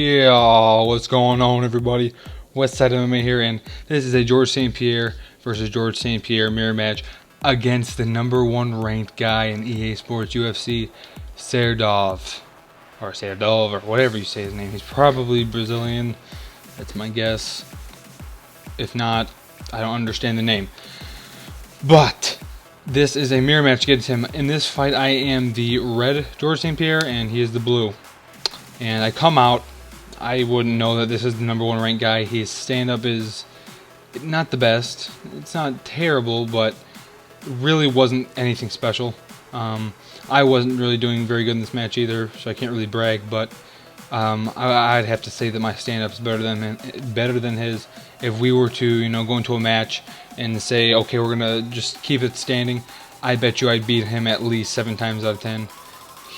Yeah, what's going on, everybody? Westside MMA here, and this is a George St. Pierre versus George St. Pierre mirror match against the #1 ranked guy in EA Sports UFC, Cerdov, or whatever you say his name. He's probably Brazilian. That's my guess. If not, I don't understand the name. But this is a mirror match against him. In this fight, I am the red George St. Pierre, and he is the blue. And I come out, I wouldn't know that this is the #1 ranked guy. His stand-up is not the best. It's not terrible, but really wasn't anything special. I wasn't really doing very good in this match either, so I can't really brag, but I'd have to say that my stand-up is better than his. If we were to, go into a match and say, okay, we're gonna just keep it standing, I bet you I'd beat him at least 7 times out of 10.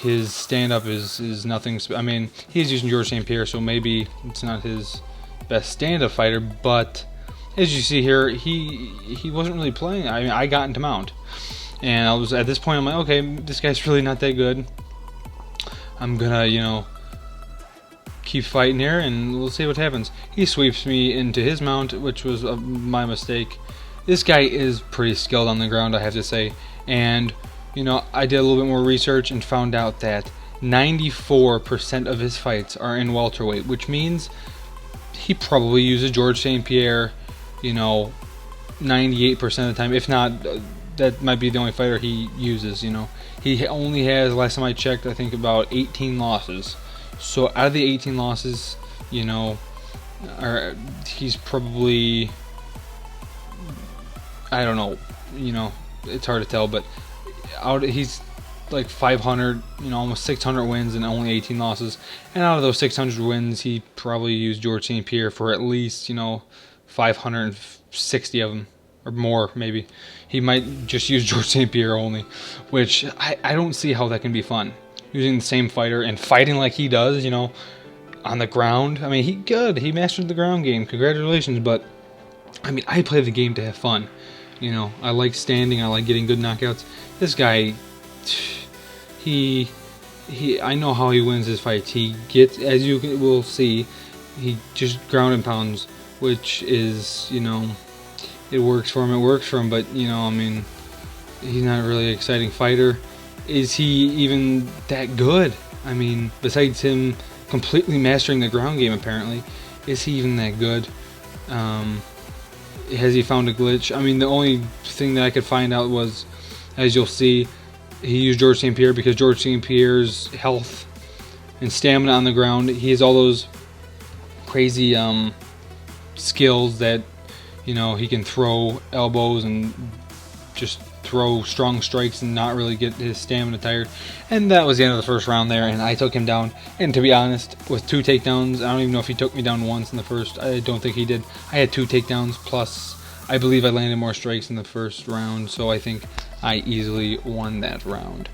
His stand-up is nothing. I mean, he's using George St. Pierre, so maybe it's not his best stand-up fighter. But as you see here, he wasn't really playing. I mean, I got into mount, and I was at this point. I'm like, okay, this guy's really not that good. I'm gonna, keep fighting here, and we'll see what happens. He sweeps me into his mount, which was my mistake. This guy is pretty skilled on the ground, I have to say, and I did a little bit more research and found out that 94% of his fights are in welterweight, which means he probably uses George St. Pierre, 98% of the time. If not, that might be the only fighter he uses. He only has, last time I checked, I think about 18 losses. So out of the 18 losses, he's probably, I don't know, it's hard to tell, but he's like 500, almost 600 wins and only 18 losses. And out of those 600 wins, he probably used George St. Pierre for at least, 560 of them, or more maybe. He might just use George St. Pierre only, which I don't see how that can be fun. Using the same fighter and fighting like he does, on the ground. I mean, he mastered the ground game. Congratulations, but I mean, I play the game to have fun. I like standing. I like getting good knockouts. This guy, I know how he wins his fights. He gets, as you will see, he just ground and pounds, which is, it works for him. But I mean, he's not really an exciting fighter. Is he even that good? I mean, besides him completely mastering the ground game, apparently, is he even that good? Has he found a glitch? I mean, the only thing that I could find out was, as you'll see, he used George St. Pierre because George St. Pierre's health and stamina on the ground, he has all those crazy skills that, he can throw elbows and just throw strong strikes and not really get his stamina tired. And that was the end of the first round there, and I took him down. And to be honest, with 2 takedowns, I don't even know if he took me down once in the first. I don't think he did. I had 2 takedowns, plus I believe I landed more strikes in the first round, so I think I easily won that round.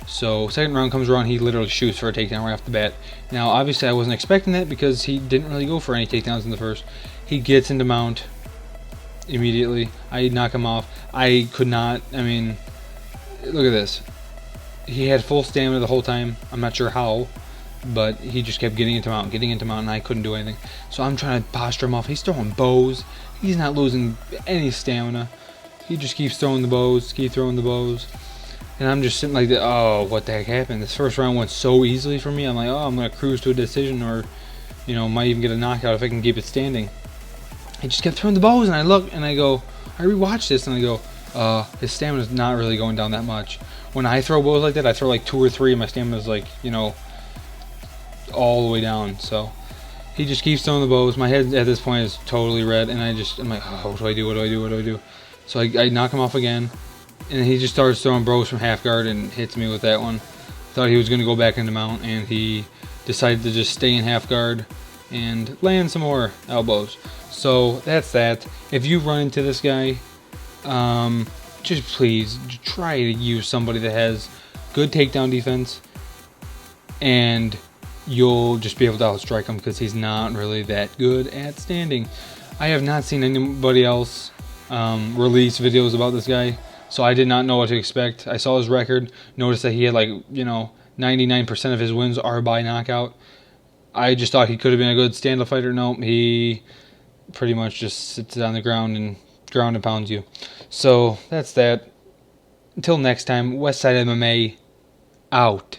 So second round comes around, he literally shoots for a takedown right off the bat. Now obviously I wasn't expecting that because he didn't really go for any takedowns in the first. He gets into mount immediately. I knock him off. I could not, I mean, look at this. He had full stamina the whole time. I'm not sure how, but he just kept getting into mount, and I couldn't do anything. So I'm trying to posture him off. He's throwing bows. He's not losing any stamina. He just keeps throwing the bows, and I'm just sitting like that. Oh, what the heck happened? This first round went so easily for me. I'm like, oh, I'm going to cruise to a decision, or, might even get a knockout if I can keep it standing. He just kept throwing the bows, and I look, and I go, I rewatched this, and I go, his stamina's not really going down that much. When I throw bows like that, I throw like 2 or 3, and my stamina's like, all the way down. So he just keeps throwing the bows. My head at this point is totally red, and I'm like, oh, what do I do? So I knock him off again, and he just starts throwing bows from half guard and hits me with that one. Thought he was going to go back into mount, and he decided to just stay in half guard and land some more elbows. So that's that. If you run into this guy, just please try to use somebody that has good takedown defense, and you'll just be able to outstrike him because he's not really that good at standing. I have not seen anybody else release videos about this guy, so I did not know what to expect. I saw his record, noticed that he had 99% of his wins are by knockout. I just thought he could have been a good stand-up fighter. No, he pretty much just sits on the ground and pounds you. So that's that. Until next time, Westside MMA out.